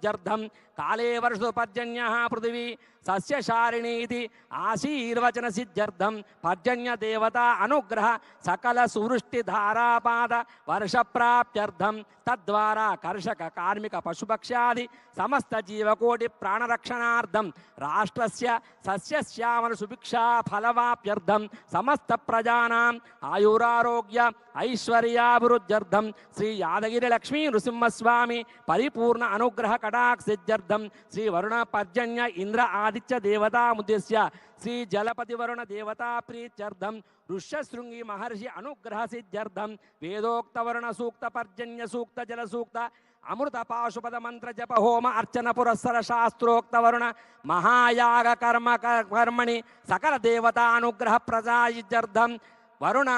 सिद्ध्यर्थं काले वर्षो पर्जन्यः पृथिवी सस्यशारिणी इति आशीर्वचन सिद्ध्यर्थं पर्जन्य देवता अनुग्रह सकल सुवृष्टिधारापाद वर्ष प्राप्त्यर्थं तद्वारा कर्षक कार्मिक पशुपक्ष्यादि समस्त जीवकोटि प्राणरक्षणार्थं राष्ट्रस्य सस्यश्यामल सुभिक्षा फलवाप्यर्थं समस्त प्रजानां आयुरारोग्य ऐश्वर्याभिवृद्ध्यर्थं श्री यादगिरि लक्ष्मी नृसिंहस्वामी परिपूर्ण अनुग्रह कटाक्षसिद्ध्यर्थं श्री वरुण पर्जन्य इंद्र आदित्य देवता मुद्देश्य श्री जलपति वरुण देवता प्रीत्यर्थं ऋष्यशृंगी महर्षि अनुग्रह सिद्ध्यर्थं वेदोक्त वरुण सूक्त पर्जन्य सूक्त जल सूक्त अमृत पाशुपद मंत्र जप होम अर्चन पुरस्सर शास्त्रोक्त वरुण महायाग कर्मणि सकल देवता अनुग्रह प्रजायित्यर्थं वरुण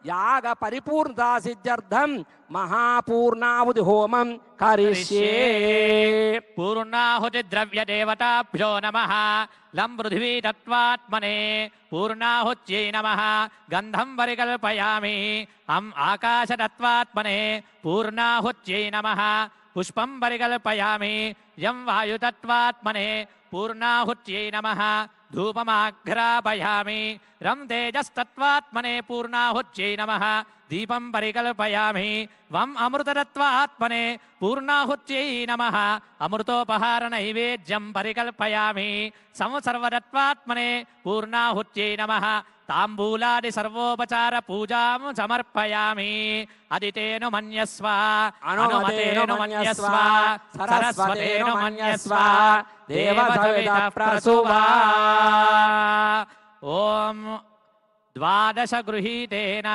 याग परिपूर्णता सिद्ध्यर्थं महापूर्णाहुति होमं करिष्ये। पूर्णाहुति द्रव्य देवताभ्यो नमः। लं पृथिवी तत्त्वात्मने पूर्णाहुत्यै नमः। गंधं परिकल्पयामि। आकाश तत्त्वात्मने पूर्णाहुत्यै नमः। पुष्पं परिकल्पयामि। यं वायु तत्त्वात्मने पूर्णाहुत्यै नमः। धूपमाघ्रापयामि। रं तेजस्तत्त्वात्मने पूर्णाहुत्यै नमः। दीपं परिकल्पयामि। वं अमृततत्त्वात्मने पूर्णाहुत्यै नमः। अमृतोपहार नैवेद्यं परिकल्पयामि। संसर्वतत्त्वात्मने पूर्णाहुत्यै नमः। ताम्बूलादि सर्वोपचार पूजां समर्पयामि। अदितेनु मन्यस्व अनुमतेनु मन्यस्व सरस्वतेनु मन्यस्व देवसवितः प्रसूवा। ॐ द्वादश गृहीतेन